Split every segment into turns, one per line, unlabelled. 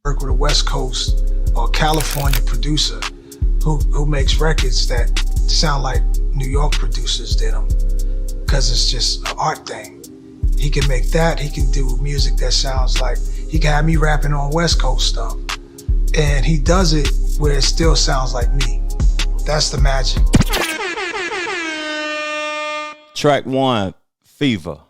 work with a West Coast or California producer who makes records that sound like New York producers did them, because it's just an art thing. He can make that. He can do music that sounds like, he can have me rapping on West Coast stuff, and he does it where it still sounds like me. That's the magic.
Track 1, Fever.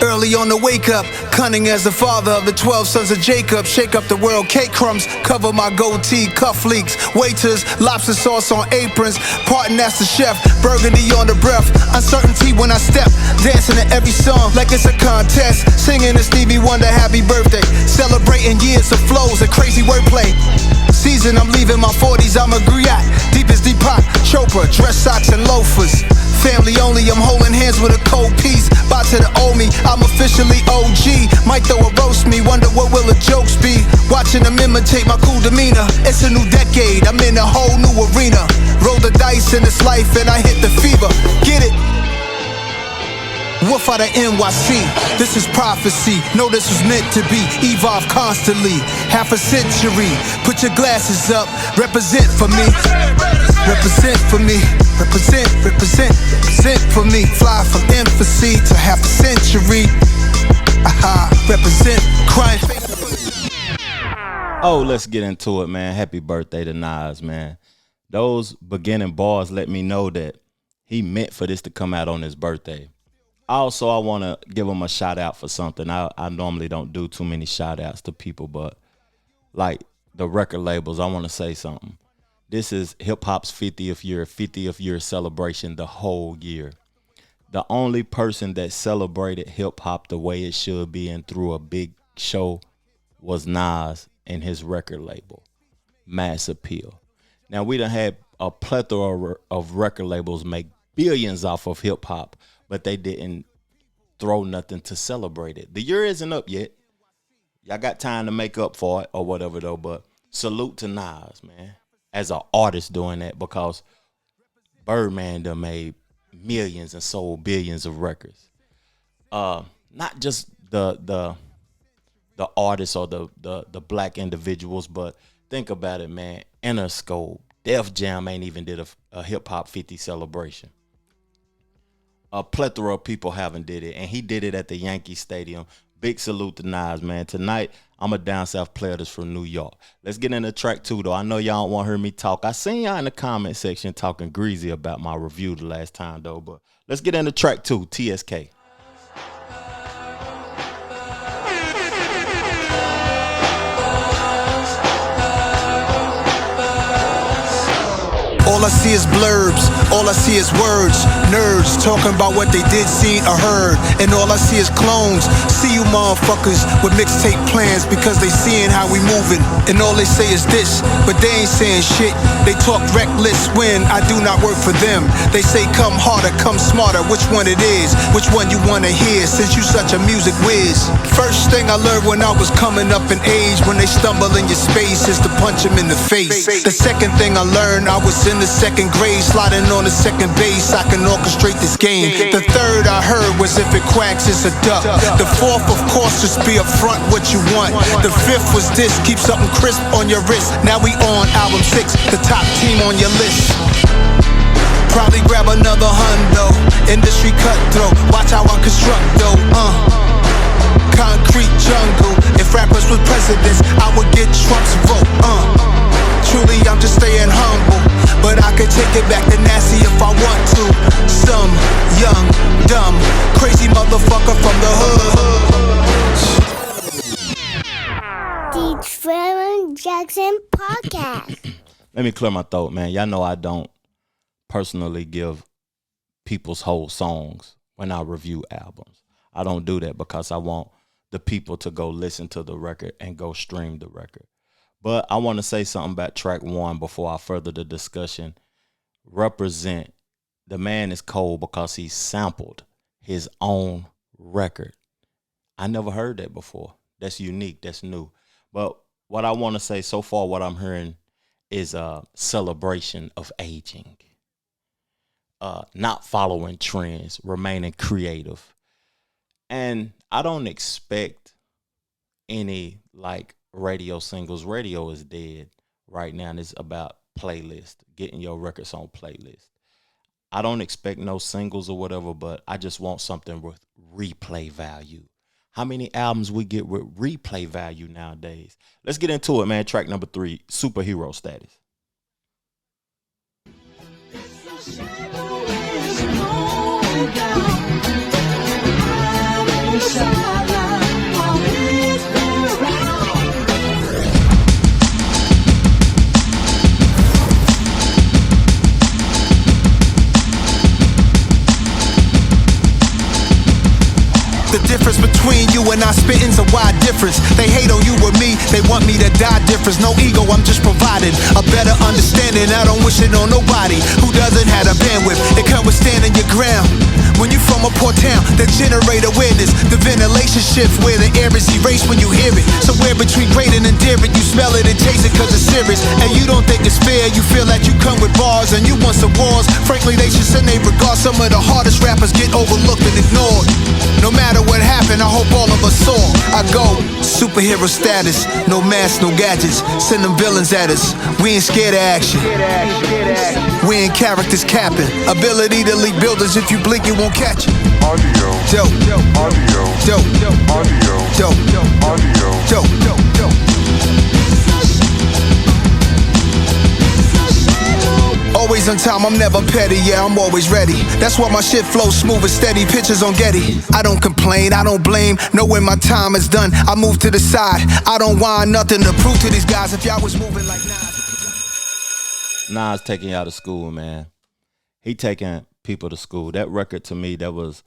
Early on the wake up, cunning as the father of the 12 sons of Jacob. Shake up the world, cake crumbs, cover my goatee, cuff leaks. Waiters, lobster sauce on aprons, parting as the chef. Burgundy on the breath, uncertainty when I step. Dancing to every song like it's a contest. Singing to Stevie Wonder, happy birthday. Celebrating years of flows and crazy wordplay. Season, I'm leaving my 40s, I'm a griot. Deep as Deepak Chopra, dress socks and loafers. Family only, I'm holding hands with a cold piece. Bow to the old me, I'm officially OG. Might throw a roast me, wonder what will the jokes be. Watching them imitate my cool demeanor. It's a new decade, I'm in a whole new arena. Roll the dice in this life and I hit the fever. Get it? Wolf out of NYC, this is prophecy. Know this was meant to be, evolve constantly. Half a century, put your glasses up. Represent for me, represent for me. Represent, represent, represent for me. Fly from infancy to half a century. Aha, represent, crime.
Oh, let's get into it, man. Happy birthday to Nas, man. Those beginning bars let me know that he meant for this to come out on his birthday. Also, I want to give him a shout out for something. I normally don't do too many shout outs to people, but like the record labels, I want to say something. This is hip hop's 50th year celebration the whole year. The only person that celebrated hip hop the way it should be and threw a big show was Nas and his record label, Mass Appeal. Now, we done had a plethora of record labels make billions off of hip hop, but they didn't throw nothing to celebrate it. The year isn't up yet. Y'all got time to make up for it or whatever though, but salute to Nas, man, as an artist doing that, because Birdman done made millions and sold billions of records. Not just the artists or the black individuals, but think about it, man. Interscope, Def Jam ain't even did a hip hop 50 celebration. A plethora of people haven't did it, and he did it at the Yankee Stadium. Big salute to Nas, man. Tonight, I'm a down south player that's from New York. Let's get into track 2, though. I know y'all don't want to hear me talk. I seen y'all in the comment section talking greasy about my review the last time, though. But let's get into track 2, TSK.
All I see is blurbs, all I see is words. Nerds talking about what they did, seen, or heard. And all I see is clones. See you motherfuckers with mixtape plans because they seeing how we moving. And all they say is this, but they ain't saying shit. They talk reckless when I do not work for them. They say come harder, come smarter. Which one it is? Which one you wanna hear since you such a music whiz? First thing I learned when I was coming up in age, when they stumble in your space, is to punch them in the face. The second thing I learned, I was in the second grade, sliding on the second base, I can orchestrate this game. The third I heard was if it quacks, it's a duck. The fourth, of course, just be upfront what you want. The fifth was this, keep something crisp on your wrist. Now we on album 6, the top team on your list. Probably grab another hundo, industry cutthroat, watch how I construct though. Concrete jungle, if rappers were presidents, I would get Trump's vote. Truly, I'm just staying humble, but I could take it back to nasty if I want to. Some young, dumb, crazy motherfucker from the hood.
The Trevor Jackson Podcast.
Let me clear my throat, man. Y'all know I don't personally give people's whole songs when I review albums. I don't do that because I want the people to go listen to the record and go stream the record. But I want to say something about track 1 before I further the discussion. Represent. The man is cold because he sampled his own record. I never heard that before. That's unique. That's new. But what I want to say so far, what I'm hearing is a celebration of aging, not following trends, remaining creative. And I don't expect any like radio singles. Radio is dead right now, and it's about playlist, getting your records on playlist. I don't expect no singles or whatever, but I just want something with replay value. How many albums we get with replay value nowadays? Let's get into it, man. Track number 3, Superhero Status.
The difference between you and I spitting's a wide difference. They hate on you or me, they want me to die difference. No ego, I'm just providing a better understanding. I don't wish it on nobody who doesn't have the bandwidth. It comes with standing your ground. When you from a poor town that generate awareness, the ventilation shifts where the air is erased when you hear it. Somewhere between great and endearing, you smell it and taste it cause it's serious. And you don't think it's fair, you feel that you come with bars and you want some wars. Frankly, they should send a regard. Some of the hardest rappers get overlooked and ignored. No matter what happened, I hope all of us saw. I go superhero status, no masks, no gadgets. Send them villains at us. We ain't scared of action. We ain't characters capping. Ability to leak buildings. If you blink, you won't catch it.
Audio.
Dope.
Audio.
Dope.
Audio.
Dope.
Audio.
Dope. Always on time, I'm never petty, yeah, I'm always ready. That's why my shit flows smooth and steady, pictures on Getty. I don't complain, I don't blame, know when my time is done, I move to the side. I don't want nothing to prove to these guys. If y'all was moving like
Nas taking you out of school, man. He taking people to school. That record, to me, that was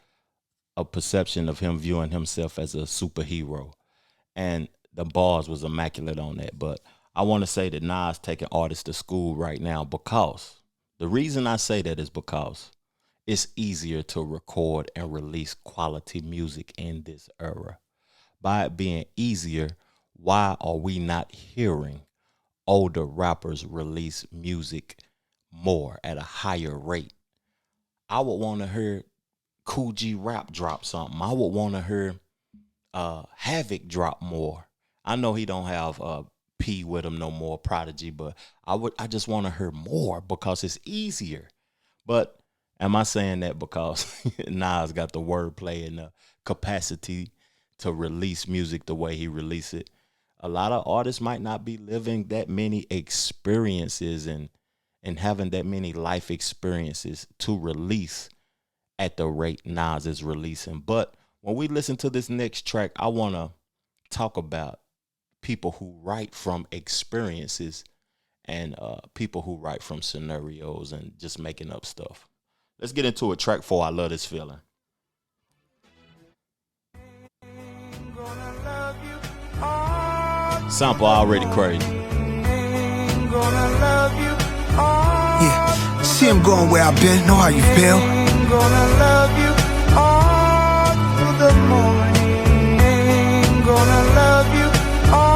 a perception of him viewing himself as a superhero. And the bars was immaculate on that. But I want to say that Nas taking artists to school right now because the reason I say that is because it's easier to record and release quality music in this era. By it being easier, why are we not hearing older rappers release music more at a higher rate? I would want to hear Cool G Rap drop something. I would want to hear Havoc drop more. I know he don't have P with him no more, Prodigy, but I just want to hear more because it's easier. But am I saying that because Nas got the wordplay and the capacity to release music the way he release it? A lot of artists might not be living that many experiences and having that many life experiences to release at the rate Nas is releasing. But when we listen to this next track, I want to talk about people who write from experiences and people who write from scenarios and just making up stuff. Let's get into it. Track 4, I Love This Feeling. Sample already crazy.
Yeah, see him going where I've been, know how you feel.
Gonna love you all through the morning. Gonna love you all.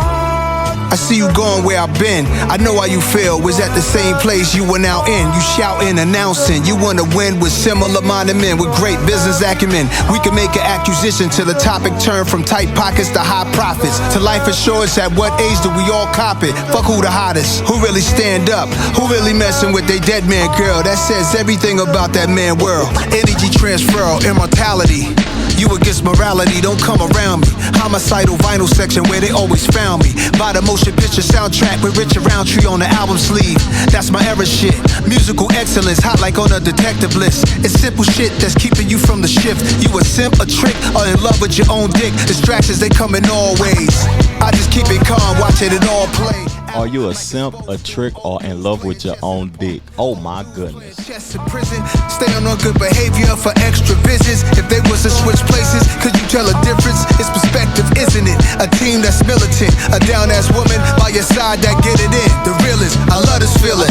I see you going where I've been. I know how you feel. Was at the same place you were now in. You shouting, announcing. You wanna win with similar-minded men with great business acumen. We can make an acquisition till the topic turn from tight pockets to high profits. To life assurance, at what age do we all cop it? Fuck who the hottest? Who really stand up? Who really messing with they dead man girl? That says everything about that man world. Energy transfer, immortality. You against morality, don't come around me. Homicidal vinyl section where they always found me. By the motion picture soundtrack with Richard Roundtree on the album sleeve. That's my era shit. Musical excellence, hot like on a detective list. It's simple shit that's keeping you from the shift. You a simp, a trick, or in love with your own dick. Distractions, they come in all ways. I just keep it calm, watching it all play.
Are you a simp, a trick, or in love with your own dick? Oh my goodness.
In prison, stay on good behavior for extra visits. If they was to switch places, could you tell a difference? It's perspective, isn't it? A team that's militant, a down-ass woman by your side that get it in. The realest, I love this feeling.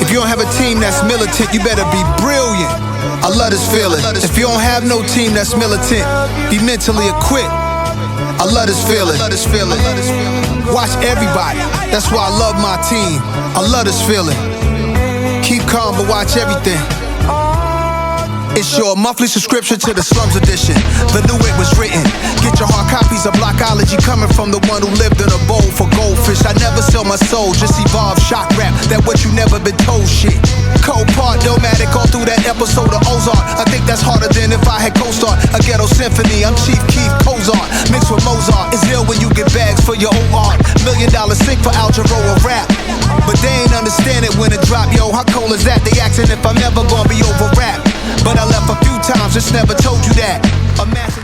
If you don't have a team that's militant, you better be brilliant. I love this feeling. If you don't have no team that's militant, be mentally equipped. I love this feeling. Watch everybody. That's why I love my team. I love this feeling. Keep calm, but watch everything. It's your monthly subscription to the Slums Edition. The new it was written. Get your hard copies of Blockology coming from the one who lived in a bowl for goldfish. I never sell my soul, just evolve shock rap. That what you never been told shit. Cold part, Domatic all through that episode of Ozark. I think that's harder than if I had co-starred a ghetto symphony. I'm Chief Keef Cozart, mixed with Mozart. It's ill when you get bags for your own art. $1 million sink for Algero or rap. But they ain't understand it when it drop. Yo, how cold is that? They asking if I'm never gonna be over rap. But I left a few times, just never told you that. A massive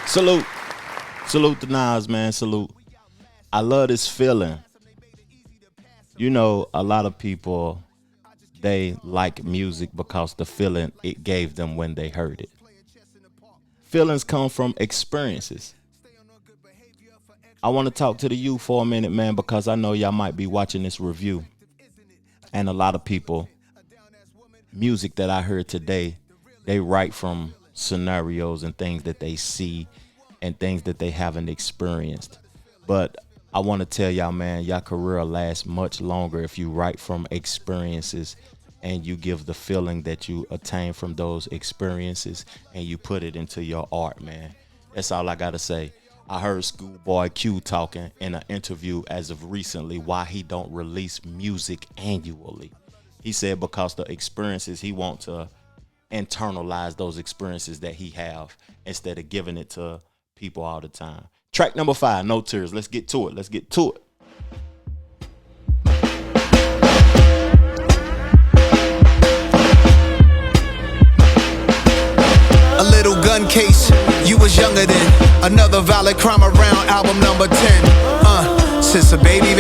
Salute to Nas, man. Salute. I love this feeling. You know, a lot of people, they like music because the feeling it gave them when they heard it. Feelings come from experiences. I want to talk to the youth for a minute, man, because I know y'all might be watching this review. And a lot of people, music that I heard today, they write from scenarios and things that they see and things that they haven't experienced. But I want to tell y'all, man, y'all career lasts much longer if you write from experiences and you give the feeling that you attain from those experiences and you put it into your art, man. That's all I got to say. I heard Schoolboy Q talking in an interview as of recently why he don't release music annually. He said because the experiences, he want to internalize those experiences that he have instead of giving it to people all the time. Track number 5, No Tears. Let's get to it.
a little gun case. You was younger then. Another violent crime around album number 10. Since a baby,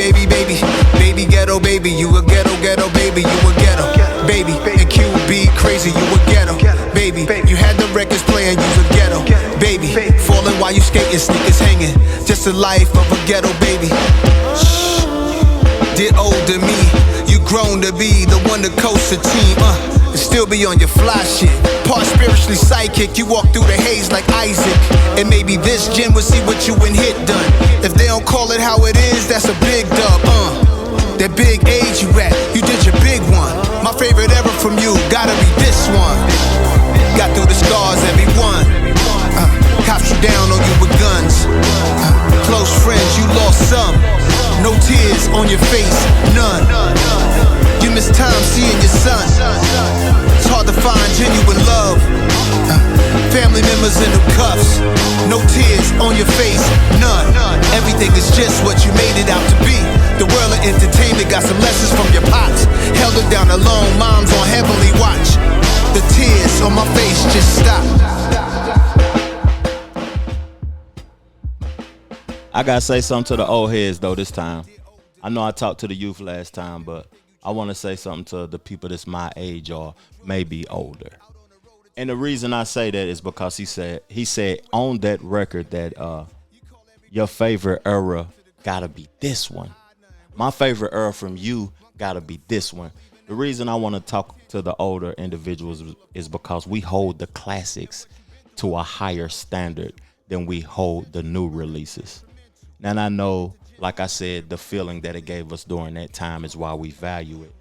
ghetto baby. You a ghetto baby, you a ghetto baby. And QB crazy, you a ghetto baby. You had the records playing, you a ghetto baby. Falling while you skating, sneakers hanging. Just the life of a ghetto baby. Shh. Did old to me. You grown to be the one to coast the team. And still be on your fly shit. Part spiritually psychic, you walk through the haze like Isaac. And maybe this gym will see what you and hit done. If they don't call it how it is, that's a big dub. That big age you at, you did your big one. My favorite ever from you, gotta be this one. Got through the scars, everyone. Cops you down on you with guns. Close friends, you lost some. No tears on your face, none. You miss time seeing your son. It's hard to find genuine love. Family members in the cuffs. No tears on your face, none. Everything is just what you made it out to be. The world of entertainment got some lessons from your pops. Held it down alone, mom's on heavenly watch. The tears on my face just stop.
I gotta say something to the old heads though this time. I know I talked to the youth last time, but I want to say something to the people that's my age or maybe older. And the reason I say that is because he said on that record that your favorite era gotta be this one. My favorite era from you gotta be this one. The reason I want to talk to the older individuals is because we hold the classics to a higher standard than we hold the new releases. And I know, like I said, the feeling that it gave us during that time is why we value it.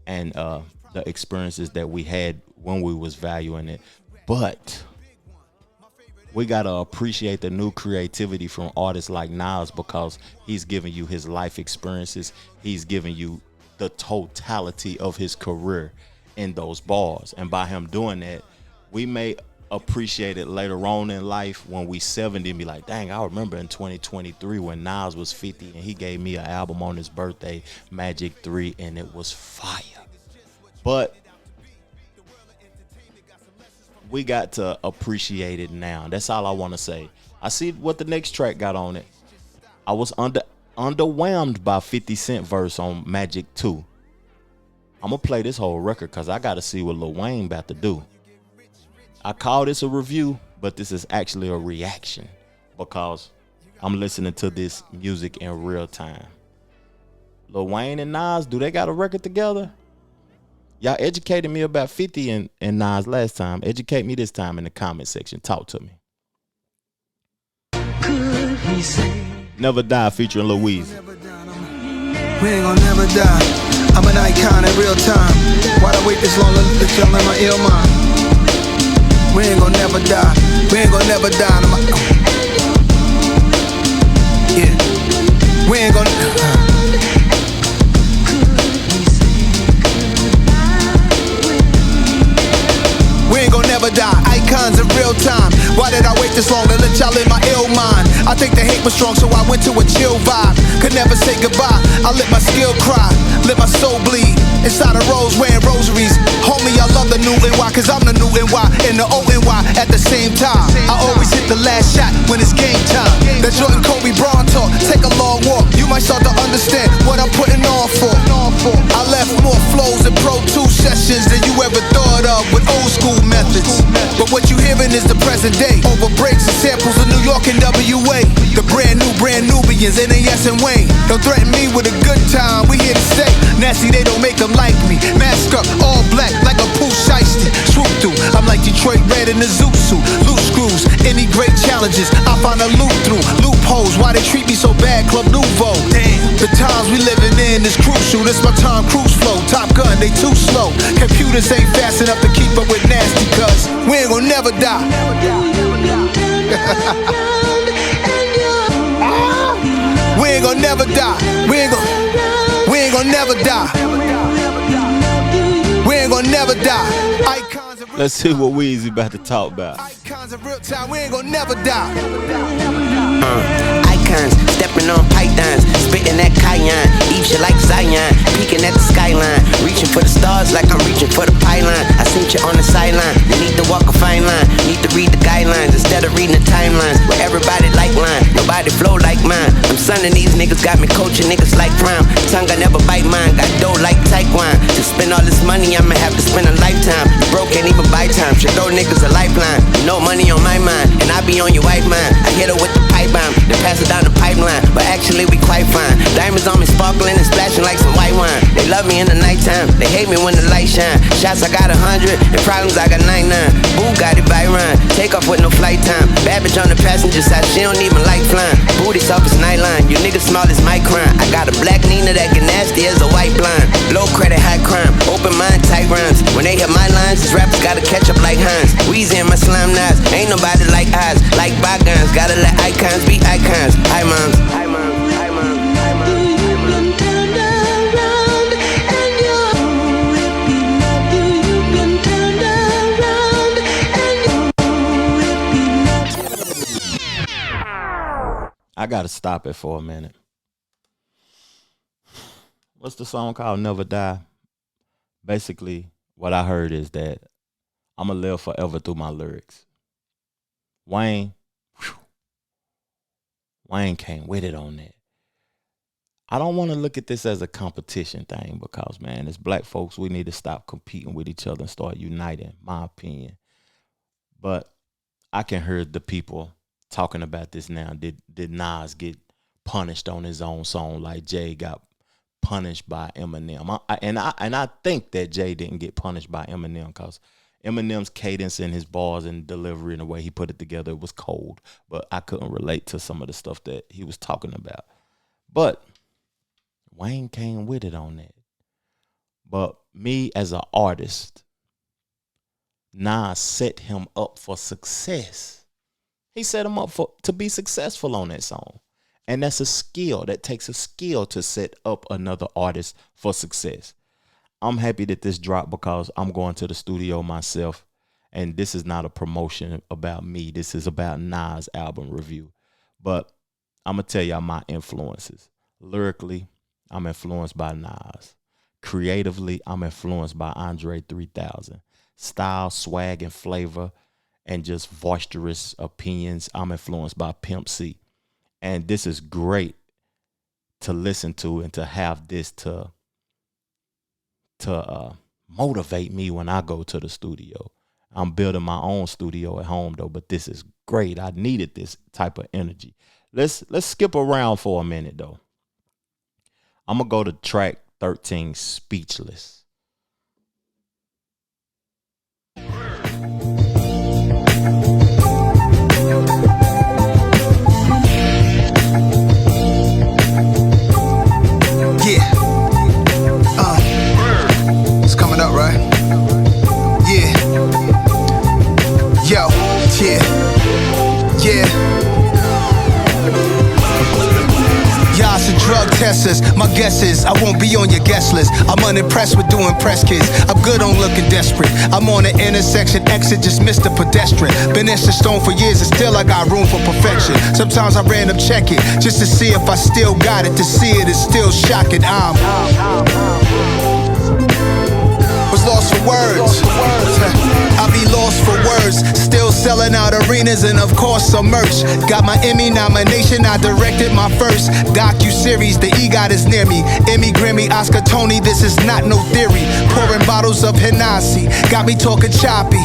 And the experiences that we had when we was valuing it. But we got to appreciate the new creativity from artists like Nas because he's giving you his life experiences. He's giving you the totality of his career in those bars. And by him doing that, we may appreciate it later on in life when we 70 and be like, dang, I remember in 2023 when Nas was 50 and he gave me an album on his birthday, Magic 3, and it was fire. But we got to appreciate it now. That's all I want to say. I see what the next track got on it. I was underwhelmed by 50 Cent verse on Magic 2. I'm going to play this whole record because I got to see what Lil Wayne about to do. I call this a review, but this is actually a reaction because I'm listening to this music in real time. Lil Wayne and Nas, do they got a record together? Y'all educated me about 50 and Nas last time. Educate me this time in the comment section. Talk to me. Never Die featuring Louise.
We ain't gonna never die. I'm an icon in real time. Why'd I wait this long to let y'all in my ill mind? We ain't gonna never die. We ain't gonna never die. Yeah. We ain't gonna. We ain't gon' never die, icons in real time. Why did I wait this long to let y'all in my ill mind? I think the hate was strong, so I went to a chill vibe. Could never say goodbye, I let my skill cry, let my soul bleed. Inside a rose wearing rosaries. Homie, I love the new NY, cause I'm the new NY and the old NY at the same time. I always hit the last shot when it's game time. That Jordan Kobe Braun talk, take a long walk. You might start to understand what I'm putting on for. I left more flows and Pro 2 sessions than you ever thought of with old school methods. But what you hearing is the present day. Over breaks and samples of New York and WA. The brand Nubians, NAS and Wayne. Don't threaten me with a good time, we here to stay. Nasty, they don't make them like me. Mask up, all black, like a Pooh Shiesty. Swoop through, I'm like Detroit Red in the Zoot suit. Loose screws, any great challenges, I find a loop through. Loopholes, why they treat me so bad, Club Nouveau. Damn, the times we living in is crucial. This my Tom Cruise flow. Top Gun, they too slow. Computers ain't fast enough to keep up with nasty, cuz we ain't gon' never die. We ain't gon' never die. We ain't gon' never die. We ain't gon' never die. Icons of real
Let's see what Weezy about to talk about.
Icons of real time. We ain't gon' never die.
Icons, stepping on pythons, spitting that cayenne, eat you like Zion, peeking at the skyline, reaching for the stars like I'm reaching for the pylon. I seen you on the sideline, you need to walk a fine line, need to read the guidelines instead of reading the timelines, where everybody like line, nobody flow like mine. I'm sonning these niggas, got me coaching niggas like prime, tongue I never bite mine, got dough like Taekwon. To spend all this money, I'ma have to spend a lifetime. You broke, can't even buy time, should throw niggas a lifeline. You know money on my mind, and I be on your wife mind. I hit her with the pipe bomb, then pass it down the pipeline, but actually we quite fine. Diamonds on me sparkling and splashing like some white wine. They love me in the nighttime, they hate me when the light shine. Shots I got 100, and problems I got 99. Boo got it by Ryan, take off with no flight time. Bad bitch on the passenger side, she don't even like flying. Booty soft as nightline, you niggas small as my crime. I got a black Nina that get nasty as a white blind. Low credit, high crime, open mind, tight rhymes. When they hit my lines, these rappers gotta catch up like Hines. Weezy and my slime knives, ain't nobody like eyes. Like bygones, gotta let icons be icons. Hi moms, hi moms, hi moms, hi moms.
I gotta stop it for a minute. What's the song called? Never Die. Basically, what I heard is that I'ma live forever through my lyrics. Wayne came with it on that. I don't want to look at this as a competition thing because, man, as black folks, we need to stop competing with each other and start uniting, my opinion. But I can hear the people talking about this now. Did Nas get punished on his own song like Jay got punished by Eminem? I think that Jay didn't get punished by Eminem because Eminem's cadence and his bars and delivery and the way he put it together was cold. But I couldn't relate to some of the stuff that he was talking about. But Wayne came with it on that. But me as an artist, Nas set him up for success. He set him up to be successful on that song. And that's a skill. That takes a skill to set up another artist for success. I'm happy that this dropped because I'm going to the studio myself. And this is not a promotion about me. This is about Nas' album review. But I'm going to tell y'all my influences. Lyrically, I'm influenced by Nas. Creatively, I'm influenced by Andre 3000. Style, swag, and flavor, and just boisterous opinions, I'm influenced by Pimp C. And this is great to listen to and to have this to motivate me when I go to the studio. I'm building my own studio at home though, but this is great. I needed this type of energy. Let's skip around for a minute though. I'm gonna go to track 13, Speechless.
Yeah. It's coming up, right? Yeah. Yo. Yeah. Yeah. Y'all should drug testers. My guess is I won't be on your guest list. I'm unimpressed with doing press kids. I'm good on looking desperate. I'm on the intersection exit, just missed the pedestrian. Been in the stone for years and still I got room for perfection. Sometimes I random check it just to see if I still got it. To see it is still shocking. Was lost for words. I be lost for words. Still selling out arenas and of course some merch. Got my Emmy nomination, I directed my first docu-series. The EGOT is near me. Emmy, Grammy, Oscar, Tony, this is not no theory. Pouring bottles of Hennessy, got me talking choppy.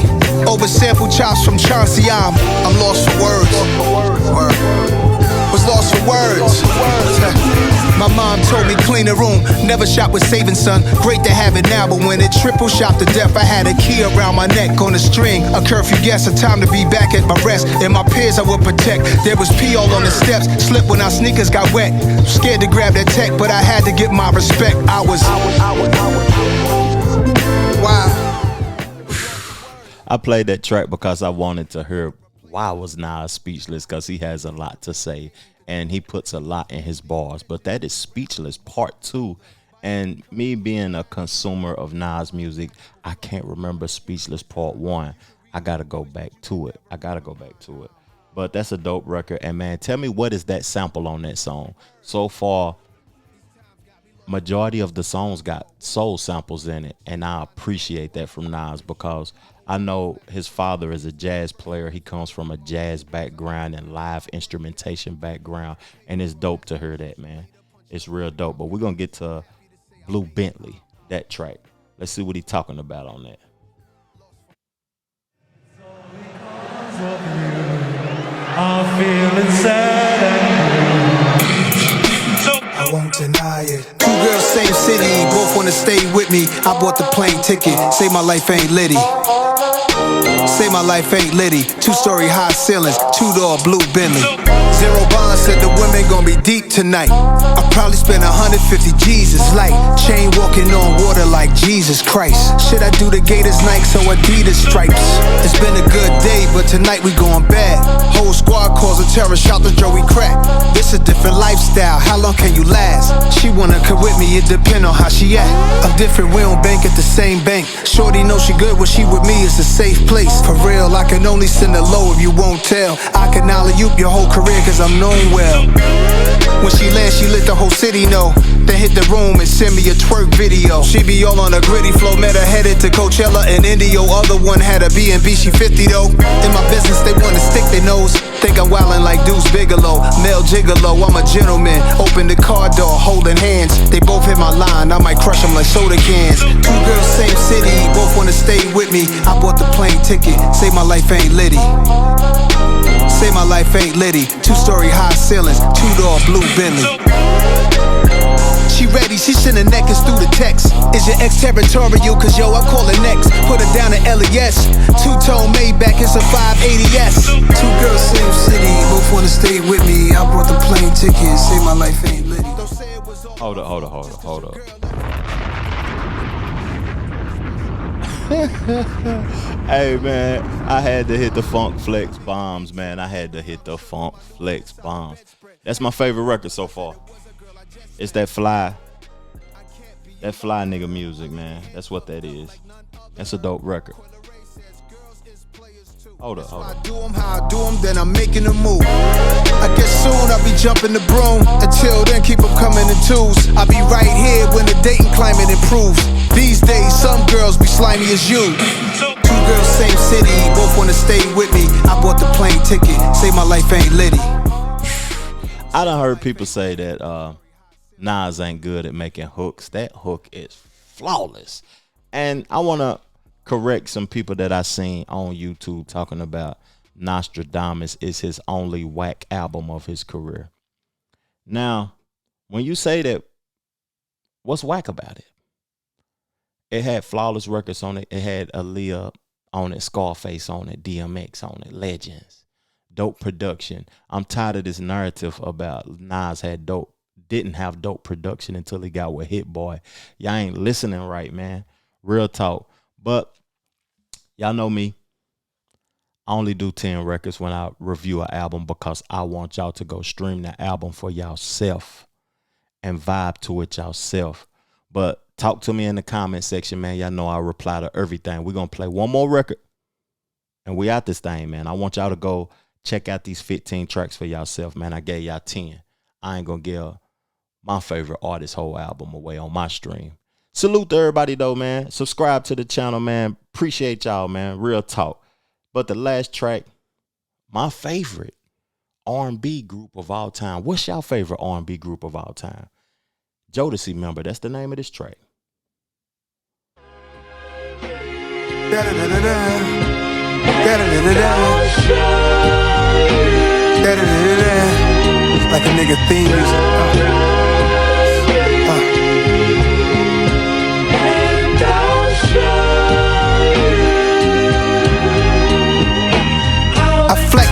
Over sample chops from Chauncey, I'm lost for words. Was lost for words. My mom told me clean the room, never shop with saving son. Great to have it now, but when it triple shot to death, I had a key around my neck on a string. A curfew guess, a time to be back at my rest. And my peers I would protect. There was pee all on the steps, slipped when our sneakers got wet. Scared to grab that tech, but I had to get my respect. Wow.
I played that track because I wanted to hear why was Nas speechless, because he has a lot to say and he puts a lot in his bars. But that is Speechless Part 2. And me being a consumer of Nas music, I can't remember Speechless Part 1. I gotta go back to it. But that's a dope record. And man, tell me, what is that sample on that song? So far, majority of the songs got soul samples in it, and I appreciate that from Nas, because I know his father is a jazz player. He comes from a jazz background and live instrumentation background, and it's dope to hear that, man. It's real dope. But we're gonna get to Blue Bentley, that track. Let's see what he's talking about on that.
I'm feeling sad.
I won't deny it.
Two girls, same city, both wanna stay with me. I bought the plane ticket, say my life ain't litty. Say my life ain't litty. 2-story high ceilings, 2-door blue Bentley. Zero Bond said the women gon' be deep tonight. I probably spent 150 Jesus light. Chain walking on water like Jesus Christ. Should I do the Gators Nikes or Adidas stripes? It's been a good day, but tonight we going bad. Whole squad calls a terror, shout to Joey Crack. This a different lifestyle, how long can you last? She wanna come with me, it depend on how she act. I'm different, we don't bank at the same bank. Shorty know she good when she with me, it's a safe place. For real, I can only send a low if you won't tell. I can alley-oop your whole career cause I'm known well. When she lands, she let the whole city know. Then hit the room and send me a twerk video. She be all on a gritty flow, met her headed to Coachella and Indio. Other one had a B&B, she 50 though. In my business, they wanna stick their nose. Think I'm wildin' like Deuce Bigelow. Male gigolo, I'm a gentleman. Open the car door, holding hands. They both hit my line, I might crush them like soda cans. Two girls, same city, both wanna stay with me. I bought the plane ticket, say my life ain't litty. Say my life ain't litty. 2-story high ceilings, 2-door blue Bentley. She ready, she sending necklace through the text. Is your ex-territorial? Cause yo, I'm calling next. Put her down to LES. 2-tone Maybach, it's a 580S. Two girls, same city, both wanna stay with me. I bought the plane ticket, say my life ain't litty.
Hold up. Hey man, I had to hit the Funk Flex bombs, man. That's my favorite record so far. It's that fly nigga music, man. That's what that is. That's a dope record. Hold up.
I do them how I do them, then I'm making a move. I guess soon I'll be jumping the broom. Until then, keep them coming in twos. I'll be right here when the dating climate improves. These days, some girls be slimy as you. Two girls, same city, both wanna stay with me. I bought the plane ticket, say my life ain't litty.
I done heard people say that Nas ain't good at making hooks. That hook is flawless. And I wanna correct some people that I seen on YouTube talking about Nostradamus is his only whack album of his career. Now, when you say that, what's whack about it? It had Flawless Records on it. It had Aaliyah on it, Scarface on it, DMX on it, Legends. Dope production. I'm tired of this narrative about Nas didn't have dope production until he got with Hit Boy. Y'all ain't listening right, man. Real talk. But y'all know me. I only do 10 records when I review an album because I want y'all to go stream the album for y'allself and vibe to it y'allself. But talk to me in the comment section, man. Y'all know I reply to everything. We're going to play one more record and we out this thing, man. I want y'all to go check out these 15 tracks for y'allself, man. I gave y'all 10. I ain't going to give my favorite artist whole album away on my stream. Salute to everybody, though, man. Subscribe to the channel, man. Appreciate y'all, man. Real talk. But the last track, my favorite R&B group of all time. What's y'all favorite R&B group of all time? Jodeci Member. That's the name of this track.
Like a nigga theme music.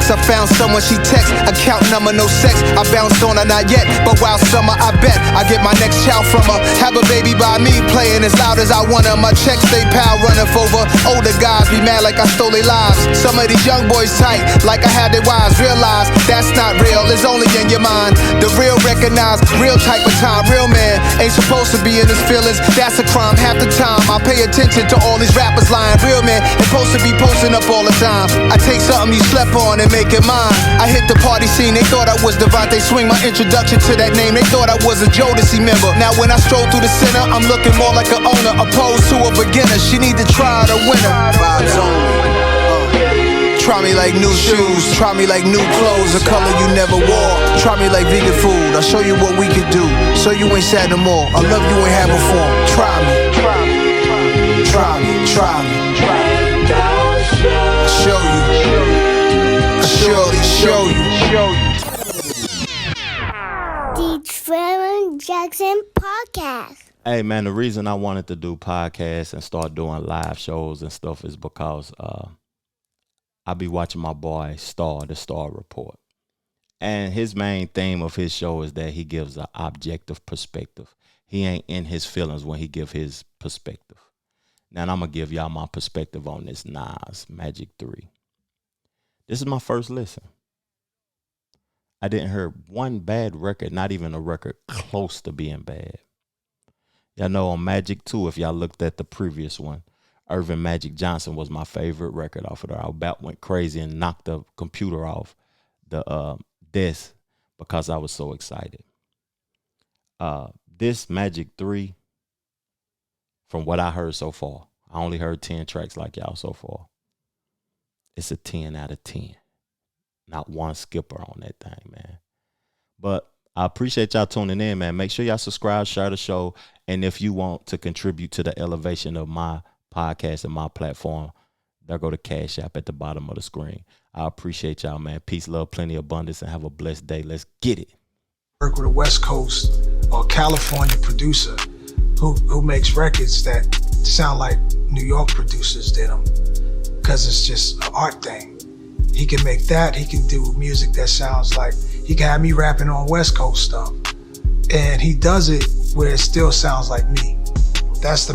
I found someone she text, account number no sex. I bounced on her not yet, but while summer I bet I get my next child from her. Have a baby by me, playing as loud as I want her. My checks they pal running over. Older guys be mad like I stole their lives. Some of these young boys tight, like I had their wives. Realize that's not real, it's only in your mind. The real recognize, real type of time. Real man ain't supposed to be in his feelings. That's a crime half the time. I pay attention to all these rappers lying. Real man ain't supposed to be posting up all the time. I take something you slept on and make it mine. I hit the party scene, they thought I was Devontae Swing. My introduction to that name, they thought I was a Jodeci member. Now when I stroll through the center, I'm looking more like an owner opposed to a beginner. She need to try the winner. Vibes only. Try me like new shoes, try me like new clothes, a color you never wore. Try me like vegan food, I'll show you what we can do, so you ain't sad no more. I love you ain't have before. Try me, try me, try me, try me. I'll show you. Surely show you.
The Trevor Jackson Podcast.
Hey, man, the reason I wanted to do podcasts and start doing live shows and stuff is because I be watching my boy the Star Report. And his main theme of his show is that he gives an objective perspective. He ain't in his feelings when he give his perspective. Now, I'm going to give y'all my perspective on this Nas Magic 3. This is my first listen. I didn't hear one bad record, not even a record close to being bad. Y'all know on Magic 2, if y'all looked at the previous one, Irvin Magic Johnson was my favorite record off of there. I about went crazy and knocked the computer off the desk because I was so excited. This Magic 3, from what I heard so far, I only heard 10 tracks like y'all so far. It's a 10 out of 10. Not one skipper on that thing, man. But I appreciate y'all tuning in, man. Make sure y'all subscribe, share the show. And if you want to contribute to the elevation of my podcast and my platform, there go the Cash App at the bottom of the screen. I appreciate y'all, man. Peace, love, plenty abundance, and have a blessed day. Let's get it.
Work with a West Coast or California producer who makes records that sound like New York producers did them, because it's just an art thing. He can make that. He can do music that sounds like, he can have me rapping on West Coast stuff, and he does it where it still sounds like me. That's the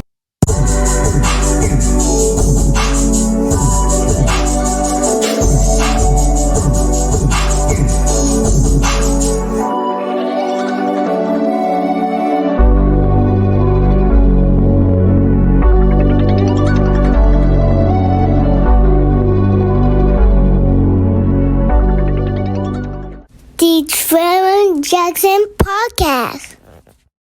Trevor Jackson Podcast.